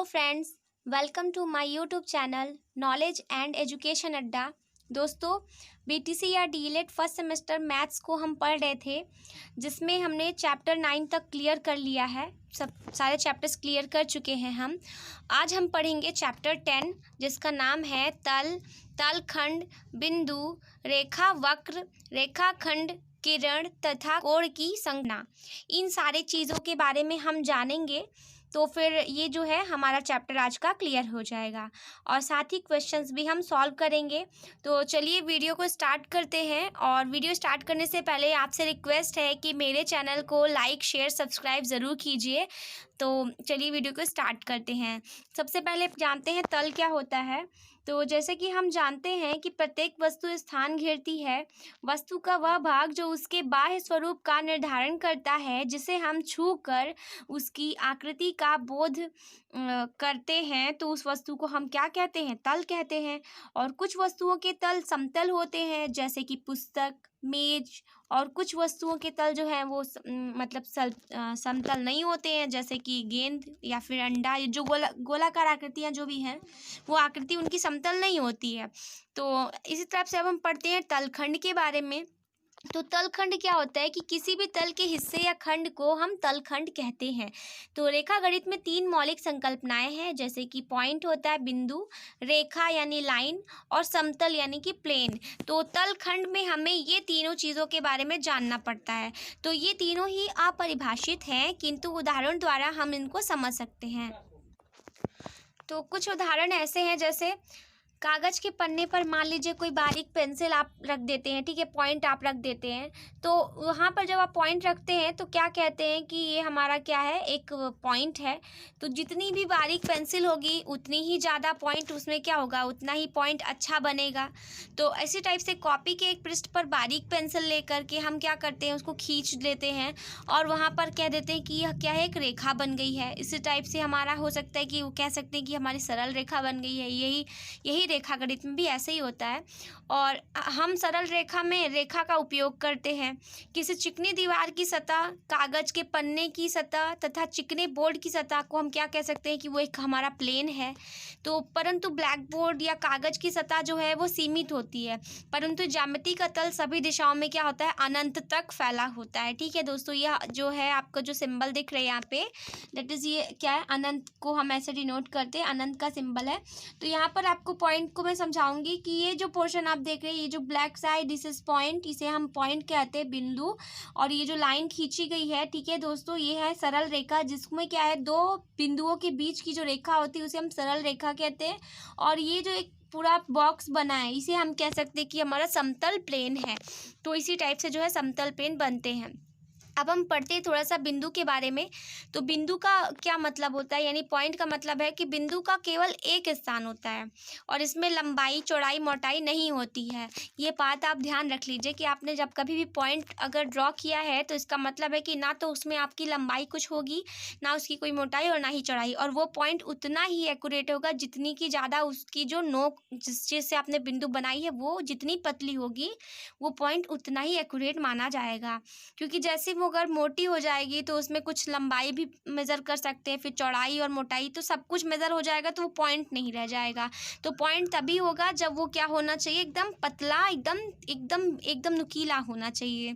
Hello friends, welcome to my YouTube channel knowledge and education Adda. दोस्तों, BTC या DElEd first semester maths को हम पढ़ रहे थे, जिसमें हमने चैप्टर 9 तक क्लियर कर लिया है। सब सारे चैप्टर्स क्लियर कर चुके हैं हम। आज हम पढ़ेंगे चैप्टर 10, जिसका नाम है तल, तलखंड, बिंदु, रेखा वक्र, रेखाखंड, किरण तथा कोण की संज्ञा। इन सारे चीज़ों के बारे में हम जानेंगे, तो फिर ये जो है हमारा चैप्टर आज का क्लियर हो जाएगा और साथ ही क्वेश्चंस भी हम सॉल्व करेंगे। तो चलिए वीडियो को स्टार्ट करते हैं। और वीडियो स्टार्ट करने से पहले आपसे रिक्वेस्ट है कि मेरे चैनल को लाइक, शेयर, सब्सक्राइब ज़रूर कीजिए। तो चलिए वीडियो को स्टार्ट करते हैं। सबसे पहले जानते हैं तल क्या होता है। तो जैसे कि हम जानते हैं कि प्रत्येक वस्तु स्थान घेरती है। वस्तु का वह भाग जो उसके बाह्य स्वरूप का निर्धारण करता है, जिसे हम छू कर उसकी आकृति का बोध करते हैं, तो उस वस्तु को हम क्या कहते हैं? तल कहते हैं। और कुछ वस्तुओं के तल समतल होते हैं, जैसे कि पुस्तक, मेज। और कुछ वस्तुओं के तल जो है वो मतलब समतल नहीं होते हैं, जैसे कि गेंद या फिर अंडा। ये जो गोलाकार आकृतियाँ जो भी हैं, वो आकृति उनकी समतल नहीं होती है। तो इसी तरह से अब हम पढ़ते हैं तलखंड के बारे में। तो तलखंड क्या होता है कि किसी भी तल के हिस्से या खंड को हम तलखंड कहते हैं। तो रेखा गणित में 3 मौलिक संकल्पनाएं हैं, जैसे कि पॉइंट होता है बिंदु, रेखा यानी लाइन, और समतल यानी कि प्लेन। तो तलखंड में हमें ये तीनों चीज़ों के बारे में जानना पड़ता है। तो ये तीनों ही अपरिभाषित हैं, किंतु उदाहरण द्वारा हम इनको समझ सकते हैं। तो कुछ उदाहरण ऐसे हैं, जैसे कागज़ के पन्ने पर मान लीजिए कोई बारीक पेंसिल आप रख देते हैं, ठीक है, पॉइंट आप रख देते हैं। तो वहाँ पर जब आप पॉइंट रखते हैं तो क्या कहते हैं कि ये हमारा क्या है, एक पॉइंट है। तो जितनी भी बारीक पेंसिल होगी उतनी ही ज़्यादा पॉइंट उसमें क्या होगा, उतना ही पॉइंट अच्छा बनेगा। तो इसी टाइप से कॉपी के एक पृष्ठ पर बारीक पेंसिल लेकर के हम क्या करते हैं, उसको खींच लेते हैं और वहाँ पर कह देते हैं कि यह क्या है, एक रेखा बन गई है। इसी टाइप से हमारा हो सकता है कि वो कह सकते हैं कि हमारी सरल रेखा बन गई है। यही रेखा गणित में भी ऐसे ही होता है। और हम सरल रेखा में रेखा का उपयोग करते हैं। किसी चिकनी दीवार की सतह, कागज के पन्ने की सतह तथा चिकने बोर्ड की सतह को हम क्या कह सकते हैं कि वो एक हमारा प्लेन है। तो परंतु ब्लैक बोर्ड या कागज की सतह जो है वो सीमित होती है, परंतु ज्यामिति का तल सभी दिशाओं में क्या होता है, अनंत तक फैला होता है। ठीक है दोस्तों, यह जो है आपका जो सिंबल दिख रहा है यहाँ पे, दैट इज ये क्या है, अनंत को हम ऐसे डिनोट करते हैं, अनंत का सिंबल है। तो यहाँ पर आपको पॉइंट को मैं समझाऊंगी कि ये जो पोर्शन आप देख रहे हैं, ये जो black side, this is point, इसे हम पॉइंट कहते हैं, बिंदु। और ये जो लाइन खींची गई है, ठीक है दोस्तों, ये है सरल रेखा, जिसमें क्या है, दो बिंदुओं के बीच की जो रेखा होती है उसे हम सरल रेखा कहते हैं। और ये जो एक पूरा बॉक्स बना है, इसे हम कह सकते हैं कि हमारा समतल प्लेन है। तो इसी टाइप से जो है समतल प्लेन बनते हैं। अब हम पढ़ते हैं थोड़ा सा बिंदु के बारे में। तो बिंदु का क्या मतलब होता है, यानी पॉइंट का मतलब है कि बिंदु का केवल एक स्थान होता है और इसमें लंबाई, चौड़ाई, मोटाई नहीं होती है। ये बात आप ध्यान रख लीजिए कि आपने जब कभी भी पॉइंट अगर ड्रॉ किया है तो इसका मतलब है कि ना तो उसमें आपकी लंबाई कुछ होगी, ना उसकी कोई मोटाई और ना ही चौड़ाई। और वो पॉइंट उतना ही एक्यूरेट होगा जितनी की ज़्यादा उसकी जो नोक, जिस चीज़ से आपने बिंदु बनाई है, वो जितनी पतली होगी वो पॉइंट उतना ही एक्यूरेट माना जाएगा। क्योंकि जैसे वो अगर मोटी हो जाएगी तो उसमें कुछ लंबाई भी मेज़र कर सकते हैं, फिर चौड़ाई और मोटाई, तो सब कुछ मेज़र हो जाएगा, तो वो पॉइंट नहीं रह जाएगा। तो पॉइंट तभी होगा जब वो क्या होना चाहिए, एकदम पतला, एकदम एकदम एकदम नुकीला होना चाहिए।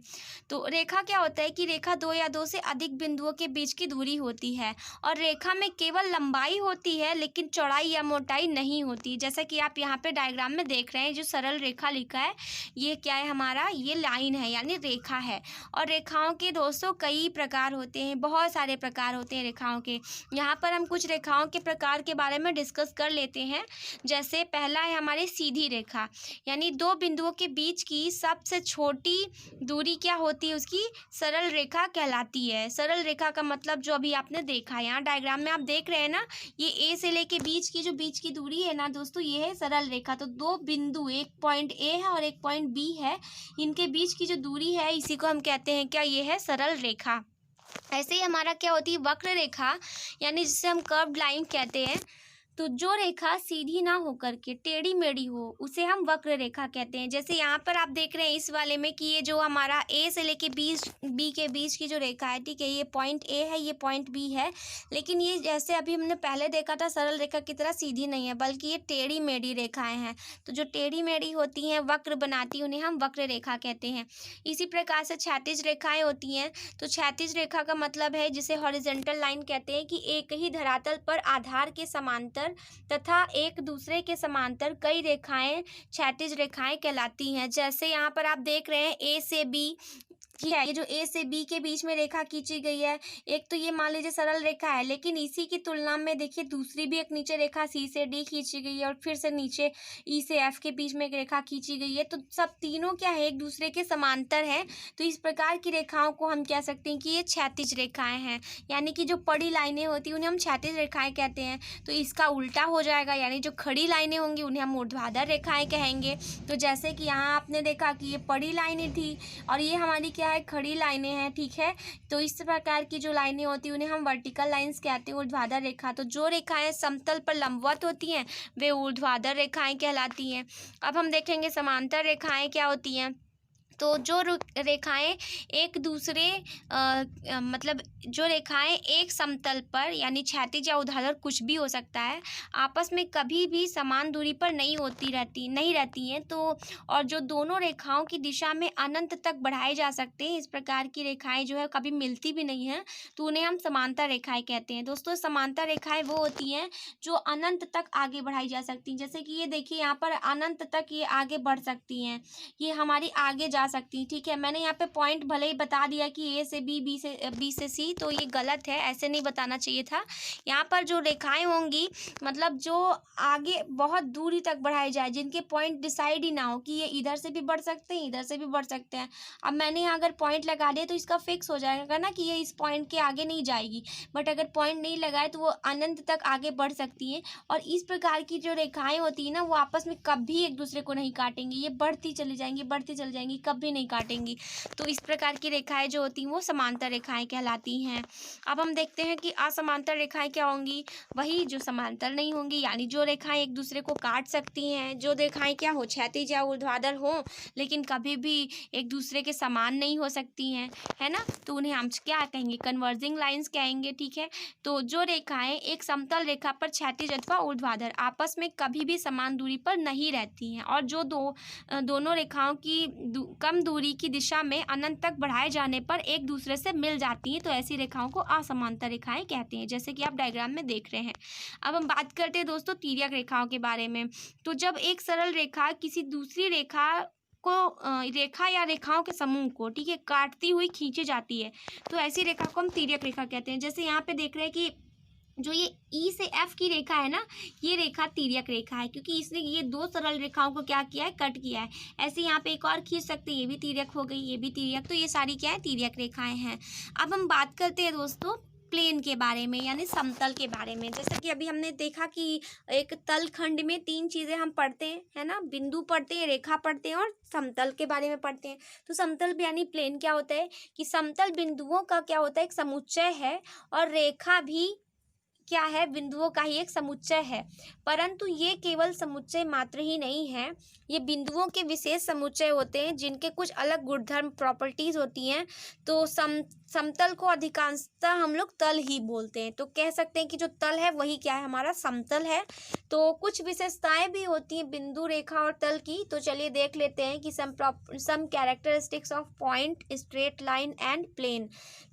तो रेखा क्या होता है कि रेखा 2 या 2 से अधिक बिंदुओं के बीच की दूरी होती है और रेखा में केवल लंबाई होती है, लेकिन चौड़ाई या मोटाई नहीं होती। जैसा कि आप यहाँ पे डायग्राम में देख रहे हैं, जो सरल रेखा लिखा है, ये क्या है हमारा, ये लाइन है, यानी रेखा है। और रेखाओं के दोस्तों कई प्रकार होते हैं, बहुत सारे प्रकार होते हैं रेखाओं के। यहाँ पर हम कुछ रेखाओं के प्रकार के बारे में डिस्कस कर लेते हैं। जैसे पहला है हमारी सीधी रेखा, यानी 2 बिंदुओं के बीच की सबसे छोटी दूरी क्या होती है, उसकी सरल रेखा कहलाती है। सरल रेखा का मतलब जो अभी आपने देखा है, यहाँ डायग्राम में आप देख रहे हैं ना, ये ए से लेके बीच की जो बीच की दूरी है ना दोस्तों, ये है सरल रेखा। तो 2 बिंदु, एक पॉइंट ए है और एक पॉइंट बी है, इनके बीच की जो दूरी है, इसी को हम कहते हैं क्या, ये है सरल रेखा। ऐसे ही हमारा क्या होती है वक्र रेखा, यानी जिसे हम कर्व्ड लाइन कहते हैं। तो जो रेखा सीधी ना होकर के टेढ़ी मेढ़ी हो उसे हम वक्र रेखा कहते हैं। जैसे यहाँ पर आप देख रहे हैं इस वाले में कि ये जो हमारा ए से लेके बी के बीच की जो रेखा है, ठीक है, ये पॉइंट ए है, ये पॉइंट बी है, लेकिन ये जैसे अभी हमने पहले देखा था सरल रेखा की तरह सीधी नहीं है, बल्कि ये टेढ़ी मेढ़ी रेखाएं हैं। तो जो टेढ़ी मेढ़ी होती हैं, वक्र बनाती, उन्हें हम वक्र रेखा कहते हैं। इसी प्रकार से क्षैतिज रेखाएं होती हैं। तो क्षैतिज रेखा का मतलब है जिसे हॉरिजॉन्टल लाइन कहते हैं कि एक ही धरातल पर आधार के समांतर तथा एक दूसरे के समांतर कई रेखाएं क्षैतिज रेखाएं कहलाती हैं। जैसे यहाँ पर आप देख रहे हैं ए से बी की है, ये जो ए से बी के बीच में रेखा खींची गई है, एक तो ये मान लीजिए सरल रेखा है, लेकिन इसी की तुलना में देखिए दूसरी भी एक नीचे रेखा सी से डी खींची गई है और फिर से नीचे ई से एफ के बीच में एक रेखा खींची गई है। तो सब तीनों क्या है, एक दूसरे के समांतर है। तो इस प्रकार की रेखाओं को हम कह सकते हैं कि ये क्षैतिज रेखाएं हैं, यानी कि जो पड़ी लाइनें होती हैं उन्हें हम क्षैतिज रेखाएं कहते हैं। तो इसका उल्टा हो जाएगा, यानी जो खड़ी लाइनें होंगी उन्हें हम ऊर्ध्वाधर रेखाएं कहेंगे। तो जैसे कि यहाँ आपने देखा कि ये पड़ी लाइनें थी और ये हमारी क्या है, खड़ी लाइनें हैं, ठीक है। तो इस प्रकार की जो लाइनें होती हैं उन्हें हम वर्टिकल लाइंस कहते हैं, ऊर्ध्वाधर रेखा। तो जो रेखाएं समतल पर लंबवत होती हैं वे ऊर्ध्वाधर रेखाएं कहलाती हैं। अब हम देखेंगे समांतर रेखाएं क्या होती हैं। तो जो रेखाएं एक दूसरे मतलब जो रेखाएं एक समतल पर यानी क्षैतिज या ऊर्ध्वाधर कुछ भी हो सकता है, आपस में कभी भी समान दूरी पर नहीं रहती हैं। तो और जो दोनों रेखाओं की दिशा में अनंत तक बढ़ाए जा सकते हैं, इस प्रकार की रेखाएं जो है कभी मिलती भी नहीं हैं, तो उन्हें हम समांतर रेखाएं कहते हैं। दोस्तों समांतर रेखाएं वो होती हैं जो अनंत तक आगे बढ़ाई जा सकती हैं। जैसे कि ये देखिए यहाँ पर अनंत तक ये आगे बढ़ सकती हैं, ये हमारी आगे जा सकती है, ठीक है। मैंने यहाँ पे पॉइंट भले ही बता दिया कि ए से बी, बी से सी, तो ये गलत है, ऐसे नहीं बताना चाहिए था। यहाँ पर जो रेखाएं होंगी मतलब जो आगे बहुत दूरी तक बढ़ाई जाए, जिनके पॉइंट डिसाइड ही ना हो कि ये इधर से भी बढ़ सकते हैं, इधर से भी बढ़ सकते हैं। अब मैंने यहाँ अगर पॉइंट लगा दिया तो इसका फिक्स हो जाएगा ना कि ये इस पॉइंट के आगे नहीं जाएगी, बट अगर पॉइंट नहीं लगाए तो वो अनंत तक आगे बढ़ सकती हैं। और इस प्रकार की जो रेखाएं होती है ना, वो आपस में कभी एक दूसरे को नहीं काटेंगी, ये बढ़ती चली जाएंगी, कभी नहीं काटेंगी। तो इस प्रकार की रेखाएं जो होती हैं वो समांतर रेखाएं कहलाती हैं। अब हम देखते हैं कि असमांतर रेखाएं क्या होंगी। वही जो समांतर नहीं होंगी, यानी जो रेखाएं एक दूसरे को काट सकती हैं, जो रेखाएं क्या हो, क्षैतिज या ऊर्ध्वाधर हो, लेकिन कभी भी एक दूसरे के समान नहीं हो सकती हैं, है ना। तो उन्हें हम क्या कहेंगे, कन्वर्जिंग लाइंस कहेंगे, ठीक है। तो जो रेखाएं एक समतल रेखा पर क्षैतिज अथवा ऊर्ध्वाधर आपस में कभी भी समान दूरी पर नहीं रहती हैं और जो दोनों रेखाओं की कम दूरी की दिशा में अनंत तक बढ़ाए जाने पर एक दूसरे से मिल जाती हैं, तो ऐसी रेखाओं को असमांतर रेखाएं कहते हैं, जैसे कि आप डायग्राम में देख रहे हैं। अब हम बात करते हैं दोस्तों तिर्यक रेखाओं के बारे में। तो जब एक सरल रेखा किसी दूसरी रेखा या रेखाओं के समूह को, ठीक है, काटती हुई खींची जाती है, तो ऐसी रेखा को हम तिर्यक रेखा कहते हैं। जैसे यहाँ पे देख रहे हैं कि जो ये ई से एफ की रेखा है ना, ये रेखा तिर्यक रेखा है, क्योंकि इसने ये दो सरल रेखाओं को क्या किया है, कट किया है। ऐसे यहाँ पे एक और खींच सकते हैं, ये भी तिर्यक हो गई, ये भी तिर्यक, तो ये सारी क्या है, तिर्यक रेखाएं हैं। अब हम बात करते हैं दोस्तों प्लेन के बारे में, यानी समतल के बारे में। जैसा कि अभी हमने देखा कि एक तल खंड में तीन चीज़ें हम पढ़ते हैं, है ना, बिंदु पढ़ते हैं, रेखा पढ़ते हैं और समतल के बारे में पढ़ते हैं। तो समतल यानी प्लेन क्या होता है कि समतल बिंदुओं का क्या होता है, एक समुच्चय है, और रेखा भी क्या है, बिंदुओं का ही एक समुच्चय है। परंतु ये केवल समुच्चय मात्र ही नहीं है, ये बिंदुओं के विशेष समुच्चय होते हैं जिनके कुछ अलग गुणधर्म प्रॉपर्टीज होती हैं। तो समतल को अधिकांशतः हम लोग तल ही बोलते हैं। तो कह सकते हैं कि जो तल है वही क्या है, हमारा समतल है। तो कुछ विशेषताएं भी होती हैं बिंदु, रेखा और तल की। तो चलिए देख लेते हैं कि some characteristics of point, straight line and plane.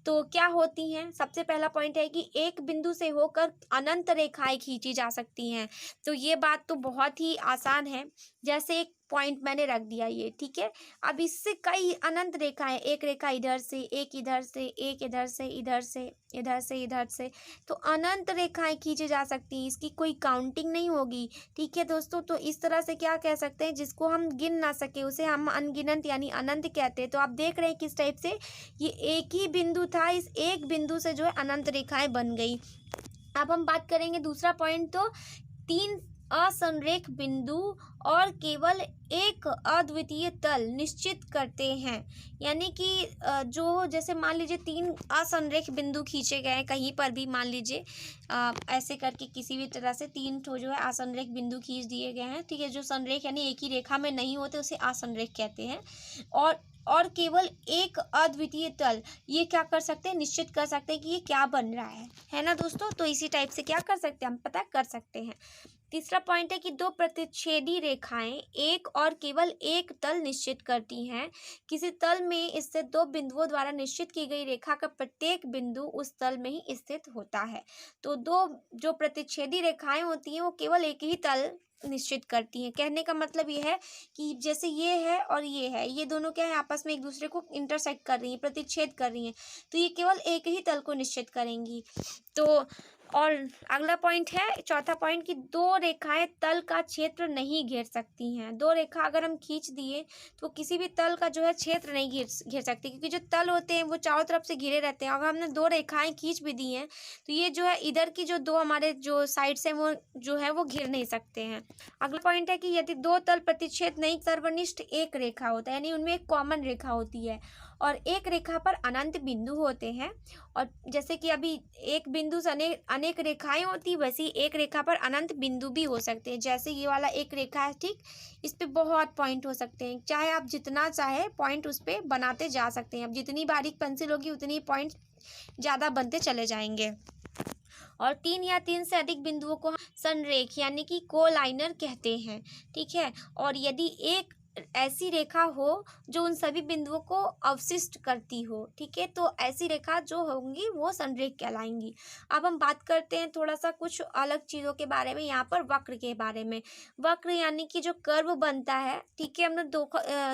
तो क्या होती हैं, सबसे पहला पॉइंट है कि एक बिंदु से होकर अनंत रेखाएं खींची जा सकती हैं। तो ये बात तो बहुत ही आसान है, जैसे एक पॉइंट मैंने रख दिया ये, ठीक है। अब इससे कई अनंत रेखाएं, एक रेखा इधर से, एक इधर से, एक इधर से, इधर से, इधर से, इधर से, तो अनंत रेखाएं खींची जा सकती हैं, इसकी कोई काउंटिंग नहीं होगी, ठीक है दोस्तों। तो इस तरह से क्या कह सकते हैं, जिसको हम गिन ना सके उसे हम अनगिनत यानी अनंत कहते हैं। तो आप देख रहे हैं किस टाइप से ये एक ही बिंदु था, इस एक बिंदु से जो है अनंत रेखाएं बन गई। अब हम बात करेंगे दूसरा पॉइंट, तो तीन असंरेख बिंदु और केवल एक अद्वितीय तल निश्चित करते हैं। यानी कि जो जैसे मान लीजिए 3 असंरेख बिंदु खींचे गए हैं कहीं पर भी, मान लीजिए ऐसे करके किसी भी तरह से 3 ठो जो है असंरेख बिंदु खींच दिए गए हैं, ठीक है। जो संरेख यानी एक ही रेखा में नहीं होते उसे असंरेख कहते हैं। और केवल एक अद्वितीय तल, ये क्या कर सकते हैं, निश्चित कर सकते हैं कि ये क्या बन रहा है ना दोस्तों। तो इसी टाइप से क्या कर सकते हैं, हम पता कर सकते हैं। तीसरा पॉइंट है कि दो प्रतिच्छेदी रेखाएं एक और केवल एक तल निश्चित करती हैं। किसी तल में स्थित दो बिंदुओं द्वारा निश्चित की गई रेखा का प्रत्येक बिंदु उस तल में ही स्थित होता है। तो दो जो प्रतिच्छेदी रेखाएं होती हैं वो केवल एक ही तल निश्चित करती हैं। कहने का मतलब ये है कि जैसे ये है और ये है, ये दोनों क्या है, आपस में एक दूसरे को इंटरसेक्ट कर रही हैं, प्रतिच्छेद कर रही हैं, तो ये केवल एक ही तल को निश्चित करेंगी। तो और अगला पॉइंट है, चौथा पॉइंट, कि दो रेखाएं तल का क्षेत्र नहीं घेर सकती हैं। दो रेखा अगर हम खींच दिए तो किसी भी तल का जो है क्षेत्र नहीं घेर सकती, क्योंकि जो तल होते हैं वो चारों तरफ से घिरे रहते हैं। अगर हमने दो रेखाएं खींच भी दी हैं तो ये जो है इधर की जो दो हमारे जो साइड्स हैं वो जो है वो घिर नहीं सकते हैं। अगला पॉइंट है कि यदि दो तल प्रतिच्छेद नहीं, सर्वनिष्ठ एक रेखा होता है, यानी उनमें एक कॉमन रेखा होती है और एक रेखा पर अनंत बिंदु होते हैं। और जैसे कि अभी एक बिंदु से अनेक रेखाएं होती, वैसे ही एक रेखा पर अनंत बिंदु भी हो सकते हैं। जैसे ये वाला एक रेखा है, ठीक, इस पे बहुत पॉइंट हो सकते हैं, चाहे आप जितना चाहे पॉइंट उस पे बनाते जा सकते हैं। अब जितनी बारीक पेंसिल होगी उतनी पॉइंट ज़्यादा बनते चले जाएंगे। और 3 या 3 से अधिक बिंदुओं को संरेख यानी कि कोलाइनर कहते हैं, ठीक है। और यदि एक ऐसी रेखा हो जो उन सभी बिंदुओं को अवशिष्ट करती हो, ठीक है, तो ऐसी रेखा जो होंगी वो संरेख कहलाएंगी। अब हम बात करते हैं थोड़ा सा कुछ अलग चीज़ों के बारे में, यहाँ पर वक्र के बारे में। वक्र यानी कि जो कर्व बनता है, ठीक है, हमने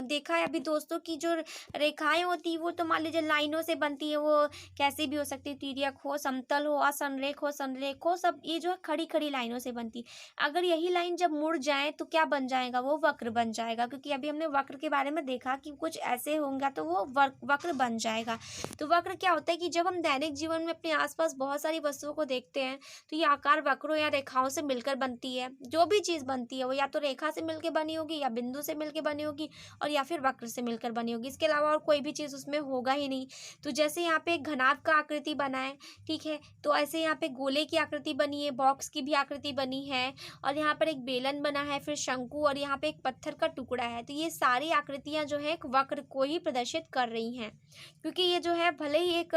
देखा है अभी दोस्तों की जो रेखाएं होती है वो तो मान लीजिए लाइनों से बनती है, वो कैसे भी हो सकती है, तिर्यक हो, समतल हो, असंरेख हो, संरेख हो, सब ये जो है खड़ी खड़ी लाइनों से बनती। अगर यही लाइन जब मुड़ जाए तो क्या बन जाएगा, वो वक्र बन जाएगा। क्योंकि अभी हमने वक्र के बारे में देखा कि कुछ ऐसे होंगे तो वो वक्र बन जाएगा। तो वक्र क्या होता है कि जब हम दैनिक जीवन में अपने आसपास बहुत सारी वस्तुओं को देखते हैं तो ये आकार वक्रों या रेखाओं से मिलकर बनती है। जो भी चीज़ बनती है वो या तो रेखा से मिलकर बनी होगी, या बिंदु से मिलकर बनी होगी, और या फिर वक्र से मिलकर बनी होगी। इसके अलावा और कोई भी चीज़ उसमें होगा ही नहीं। तो जैसे यहाँ पे एक घनाभ का आकृति बना है, ठीक है, तो ऐसे यहाँ पे गोले की आकृति बनी है, बॉक्स की भी आकृति बनी है, और यहाँ पर एक बेलन बना है, फिर शंकु, और यहाँ पे एक पत्थर का टुकड़ा है। तो ये सारी आकृतियां जो है एक वक्र को ही प्रदर्शित कर रही हैं, क्योंकि ये जो है भले ही एक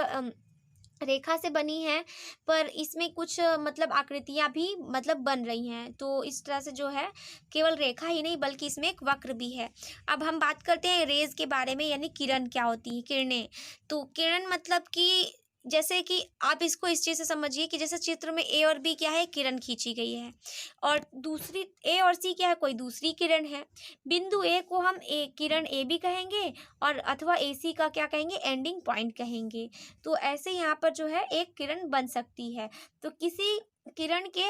रेखा से बनी है पर इसमें कुछ मतलब आकृतियां भी मतलब बन रही हैं। तो इस तरह से जो है केवल रेखा ही नहीं बल्कि इसमें एक वक्र भी है। अब हम बात करते हैं रेज के बारे में, यानी किरण क्या होती है, किरणें। तो किरण मतलब कि जैसे कि आप इसको इस चीज़ से समझिए कि जैसे चित्र में ए और बी क्या है, किरण खींची गई है, और दूसरी ए और सी क्या है, कोई दूसरी किरण है। बिंदु ए को हम ए किरण ए भी कहेंगे, और अथवा ए सी का क्या कहेंगे, एंडिंग पॉइंट कहेंगे। तो ऐसे यहाँ पर जो है एक किरण बन सकती है। तो किसी किरण के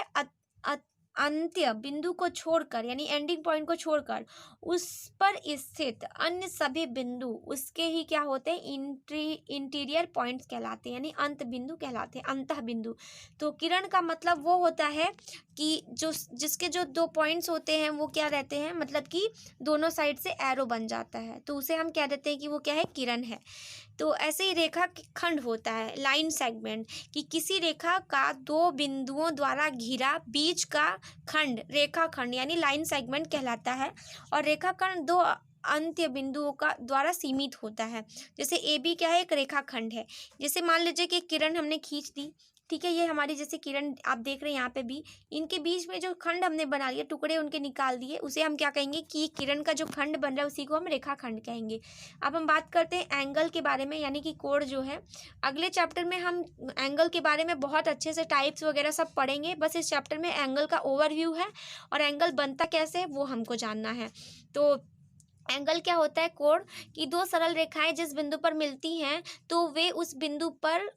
अंत्य बिंदु को छोड़कर, यानी एंडिंग पॉइंट को छोड़कर, उस पर स्थित अन्य सभी बिंदु उसके ही क्या होते हैं, इंटीरियर पॉइंट्स कहलाते हैं, यानी अंत बिंदु कहलाते हैं, अंतः बिंदु। तो किरण का मतलब वो होता है कि जिसके जो दो पॉइंट्स होते हैं वो क्या रहते हैं, मतलब कि दोनों साइड से एरो बन जाता है, तो उसे हम कह देते हैं कि वो क्या है, किरण है। तो ऐसे ही रेखा खंड होता है, लाइन सेगमेंट, कि किसी रेखा का दो बिंदुओं द्वारा घिरा बीच का खंड रेखा खंड यानी लाइन सेगमेंट कहलाता है। और रेखा खंड दो अंत्य बिंदुओं का द्वारा सीमित होता है। जैसे ए बी क्या है, एक रेखा खंड है। जैसे मान लीजिए कि किरण हमने खींच दी, ठीक है, ये हमारी जैसे किरण आप देख रहे हैं यहाँ पे भी, इनके बीच में जो खंड हमने बना लिया, टुकड़े उनके निकाल दिए, उसे हम क्या कहेंगे कि किरण का जो खंड बन रहा है उसी को हम रेखा खंड कहेंगे। अब हम बात करते हैं एंगल के बारे में, यानी कि कोण जो है। अगले चैप्टर में हम एंगल के बारे में बहुत अच्छे से टाइप्स वगैरह सब पढ़ेंगे। बस इस चैप्टर में एंगल का ओवरव्यू है, और एंगल बनता कैसे है वो हमको जानना है। तो एंगल क्या होता है, कोण, कि दो सरल रेखाएं जिस बिंदु पर मिलती हैं तो वे उस बिंदु पर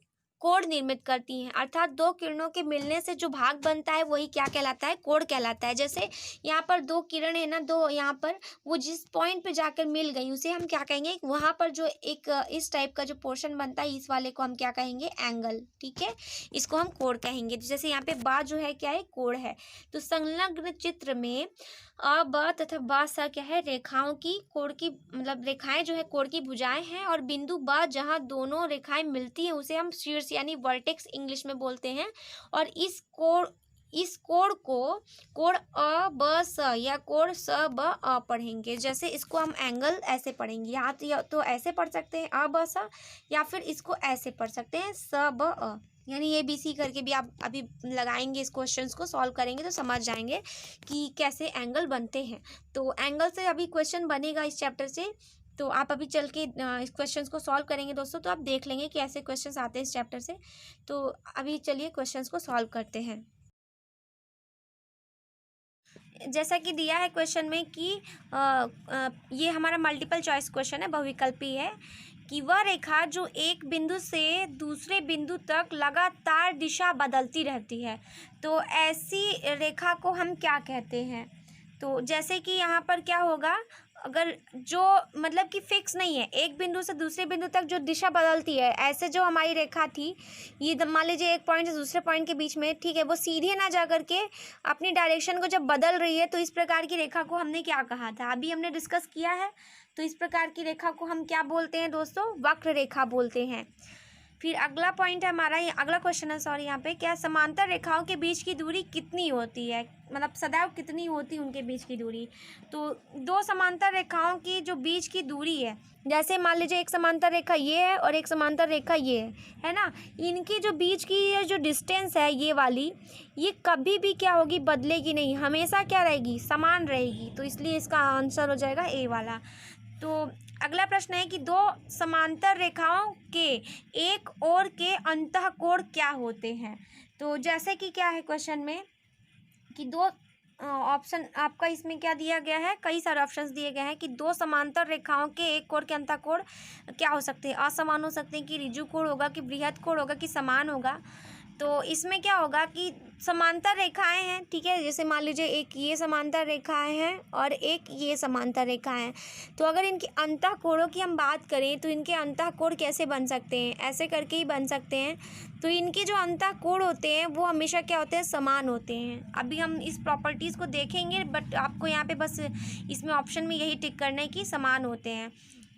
कोण निर्मित करती हैं, अर्थात दो किरणों के मिलने से जो भाग बनता है वही क्या कहलाता है, कोण कहलाता है। जैसे यहाँ पर दो किरण है ना, दो यहाँ पर वो जिस पॉइंट पे जाकर मिल गई उसे हम क्या कहेंगे, वहाँ पर जो एक इस टाइप का जो पोर्शन बनता है इस वाले को हम क्या कहेंगे, एंगल। ठीक है, इसको हम कोण कहेंगे। तो जैसे यहाँ पे बा जो है क्या है, कोण है। तो संलग्न चित्र में अ ब तथा बा सा क्या है, रेखाओं की कोण की मतलब रेखाएं जो है कोण की भुजाएं हैं, और बिंदु ब जहाँ दोनों रेखाएं मिलती हैं उसे हम शीर्ष यानी वर्टेक्स इंग्लिश में बोलते हैं। और इस कोण को कोण अ ब स या कोण स ब अ पढ़ेंगे। जैसे इसको हम एंगल ऐसे पढ़ेंगे, या तो ऐसे पढ़ सकते हैं अ ब स, या फिर इसको ऐसे पढ़ सकते हैं स ब अ, यानी ए बी सी करके भी आप अभी लगाएंगे, इस क्वेश्चंस को सॉल्व करेंगे तो समझ जाएंगे कि कैसे एंगल बनते हैं। तो एंगल से अभी क्वेश्चन बनेगा इस चैप्टर से, तो आप अभी चल के इस क्वेश्चंस को सॉल्व करेंगे दोस्तों, तो आप देख लेंगे कि ऐसे क्वेश्चंस आते हैं इस चैप्टर से। तो अभी चलिए क्वेश्चंस को सॉल्व करते हैं। जैसा कि दिया है क्वेश्चन में कि ये हमारा मल्टीपल चॉइस क्वेश्चन है, बहुविकल्पी है, कि वह रेखा जो एक बिंदु से दूसरे बिंदु तक लगातार दिशा बदलती रहती है, तो ऐसी रेखा को हम क्या कहते हैं। तो जैसे कि यहाँ पर क्या होगा, अगर जो मतलब कि फिक्स नहीं है, एक बिंदु से दूसरे बिंदु तक जो दिशा बदलती है, ऐसे जो हमारी रेखा थी, ये मान लीजिए एक पॉइंट से दूसरे पॉइंट के बीच में, ठीक है, वो सीधे ना जा करके अपनी डायरेक्शन को जब बदल रही है, तो इस प्रकार की रेखा को हमने क्या कहा था, अभी हमने डिस्कस किया है। तो इस प्रकार की रेखा को हम क्या बोलते हैं दोस्तों, वक्र रेखा बोलते हैं। फिर अगला पॉइंट है हमारा, अगला क्वेश्चन है सॉरी, यहाँ पे क्या समांतर रेखाओं के बीच की दूरी कितनी होती है, मतलब सदैव कितनी होती है उनके बीच की दूरी। तो दो समांतर रेखाओं की जो बीच की दूरी है, जैसे मान लीजिए एक समांतर रेखा ये है और एक समांतर रेखा ये है ना, इनकी जो बीच की ये जो डिस्टेंस है ये वाली, ये कभी भी क्या होगी, बदलेगी नहीं, हमेशा क्या रहेगी, समान रहेगी। तो इसलिए इसका आंसर हो जाएगा ए वाला। तो अगला प्रश्न है कि दो समांतर रेखाओं के एक ओर के अंतःकोण क्या होते हैं। तो जैसे कि क्या है क्वेश्चन में कि दो ऑप्शन आपका इसमें क्या दिया गया है, कई सारे ऑप्शंस दिए गए हैं कि दो समांतर रेखाओं के एक कोण के अंतःकोण क्या हो सकते हैं, असमान हो सकते हैं, कि ऋजु कोण होगा, कि बृहद कोण होगा, कि समान होगा। तो इसमें क्या होगा कि समांतर रेखाएं हैं, ठीक है, जैसे मान लीजिए एक ये समांतर रेखाएं हैं और एक ये समांतर रेखाएं हैं। तो अगर इनके अंतःकोणों की हम बात करें तो इनके अंतःकोण कैसे बन सकते हैं, ऐसे करके ही बन सकते हैं। तो इनके जो अंतःकोण होते हैं वो हमेशा क्या होते हैं, समान होते हैं। अभी हम इस प्रॉपर्टीज़ को देखेंगे, बट आपको यहाँ पे बस इसमें ऑप्शन में यही टिक करना है कि समान होते हैं।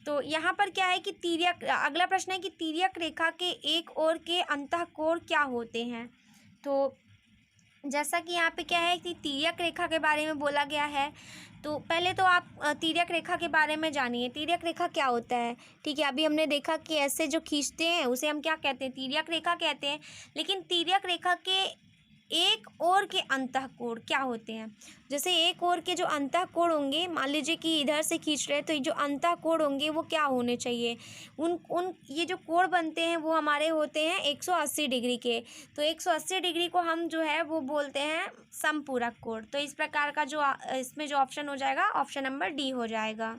तो यहाँ पर क्या है कि तिर्यक, अगला प्रश्न है कि तिर्यक रेखा के एक ओर के अंतःकोण क्या होते हैं। तो जैसा कि यहाँ पे क्या है कि तिर्यक रेखा के बारे में बोला गया है, तो पहले तो आप तिर्यक रेखा के बारे में जानिए, तिर्यक रेखा क्या होता है। ठीक है, अभी हमने देखा कि ऐसे जो खींचते हैं उसे हम क्या कहते हैं, तिर्यक रेखा कहते हैं। लेकिन तिर्यक रेखा के एक ओर के अंतःकोण क्या होते हैं, जैसे एक ओर के जो अंतःकोण होंगे, मान लीजिए कि इधर से खींच रहे हैं, तो ये जो अंतःकोण होंगे वो क्या होने चाहिए, उन ये जो कोण बनते हैं वो हमारे होते हैं 180 डिग्री के। तो 180 डिग्री को हम जो है वो बोलते हैं समपूरक कोण। तो इस प्रकार का जो इसमें जो ऑप्शन हो जाएगा, ऑप्शन नंबर डी हो जाएगा।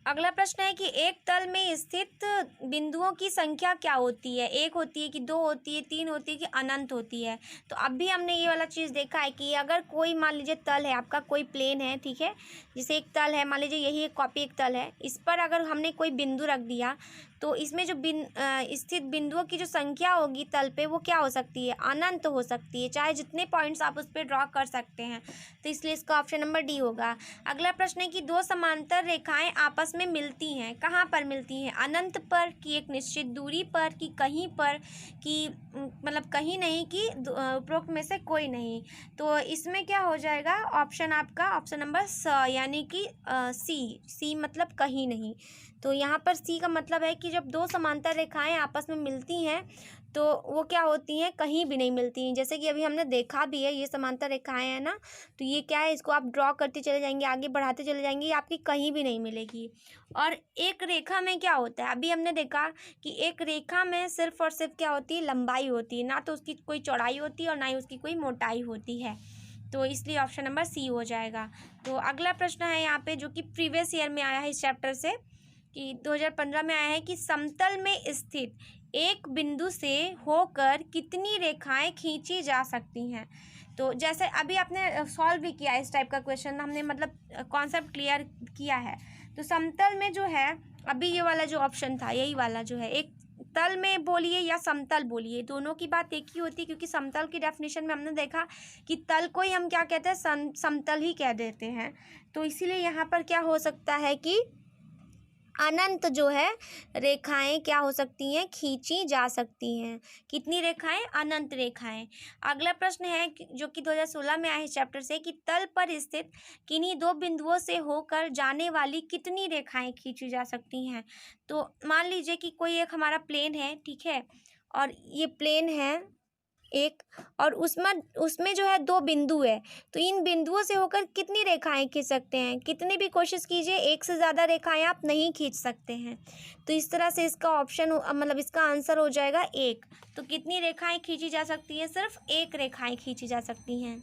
अगला प्रश्न है कि एक तल में स्थित बिंदुओं की संख्या क्या होती है, एक होती है कि दो होती है, तीन होती है कि अनंत होती है। तो अभी हमने ये वाला चीज़ देखा है कि अगर कोई मान लीजिए तल है आपका, कोई प्लेन है, ठीक है, जैसे एक तल है, मान लीजिए यही एक कॉपी एक तल है, इस पर अगर हमने कोई बिंदु रख दिया तो इसमें जो स्थित बिंदुओं की जो संख्या होगी तल पे वो क्या हो सकती है, अनंत हो सकती है, चाहे जितने पॉइंट्स आप उस पर ड्रॉ कर सकते हैं। तो इसलिए इसका ऑप्शन नंबर डी होगा। अगला प्रश्न है कि दो समांतर रेखाएं आपस में मिलती हैं, कहाँ पर मिलती हैं, अनंत पर, कि एक निश्चित दूरी पर, कि कहीं पर, कि मतलब कहीं नहीं, कि उपरोक्त में से कोई नहीं। तो इसमें क्या हो जाएगा ऑप्शन आपका, ऑप्शन नंबर स, यानी कि सी मतलब कहीं नहीं। तो यहाँ पर सी का मतलब है कि जब दो समांतर रेखाएं आपस में मिलती हैं तो वो क्या होती हैं, कहीं भी नहीं मिलती हैं। जैसे कि अभी हमने देखा भी है, ये समांतर रेखाएं हैं ना, तो ये क्या है, इसको आप ड्रॉ करते चले जाएंगे, आगे बढ़ाते चले जाएंगे, ये आपकी कहीं भी नहीं मिलेगी। और एक रेखा में क्या होता है, अभी हमने देखा कि एक रेखा में सिर्फ और सिर्फ क्या होती है, लंबाई होती है, ना तो उसकी कोई चौड़ाई होती है और ना ही उसकी कोई मोटाई होती है। तो इसलिए ऑप्शन नंबर सी हो जाएगा। तो अगला प्रश्न है यहाँ पे जो कि प्रीवियस ईयर में आया है इस चैप्टर से, कि 2015 में आया है कि समतल में स्थित एक बिंदु से होकर कितनी रेखाएं खींची जा सकती हैं। तो जैसे अभी आपने सॉल्व भी किया इस टाइप का क्वेश्चन, हमने मतलब कॉन्सेप्ट क्लियर किया है। तो समतल में जो है, अभी ये वाला जो ऑप्शन था, यही वाला जो है, एक तल में बोलिए या समतल बोलिए, दोनों की बात एक ही होती है, क्योंकि समतल की डेफिनेशन में हमने देखा कि तल को ही हम क्या कहते हैं, समतल ही कह देते हैं। तो इसीलिए यहाँ पर क्या हो सकता है कि अनंत जो है रेखाएं क्या हो सकती हैं, खींची जा सकती हैं। कितनी रेखाएं, अनंत रेखाएं। अगला प्रश्न है जो कि 2016 में आया है चैप्टर से, कि तल पर स्थित किन्हीं दो बिंदुओं से होकर जाने वाली कितनी रेखाएं खींची जा सकती हैं। तो मान लीजिए कि कोई एक हमारा प्लेन है, ठीक है, और ये प्लेन है एक, और उसमें जो है दो बिंदु है, तो इन बिंदुओं से होकर कितनी रेखाएं खींच सकते हैं। कितनी भी कोशिश कीजिए, एक से ज़्यादा रेखाएं आप नहीं खींच सकते हैं। तो इस तरह से इसका ऑप्शन मतलब इसका आंसर हो जाएगा एक। तो कितनी रेखाएं खींची जा सकती हैं, सिर्फ एक रेखाएं खींची जा सकती हैं।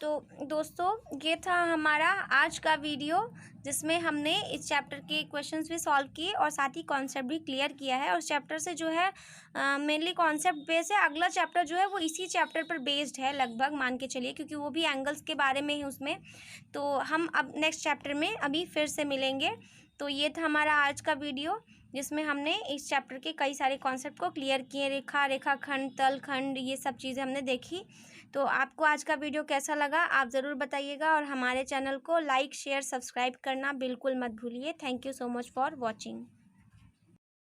तो दोस्तों ये था हमारा आज का वीडियो, जिसमें हमने इस चैप्टर के क्वेश्चंस भी सॉल्व किए और साथ ही कॉन्सेप्ट भी क्लियर किया है। और चैप्टर से जो है मेनली कॉन्सेप्ट बेस है। अगला चैप्टर जो है वो इसी चैप्टर पर बेस्ड है लगभग, मान के चलिए, क्योंकि वो भी एंगल्स के बारे में है उसमें। तो हम अब नेक्स्ट चैप्टर में अभी फिर से मिलेंगे। तो ये था हमारा आज का वीडियो, जिसमें हमने इस चैप्टर के कई सारे कॉन्सेप्ट को क्लियर किए। रेखा, रेखाखंड, तलखंड, ये सब चीज़ें हमने देखी। तो आपको आज का वीडियो कैसा लगा आप ज़रूर बताइएगा, और हमारे चैनल को लाइक, शेयर, सब्सक्राइब करना बिल्कुल मत भूलिए। Thank you so much for watching.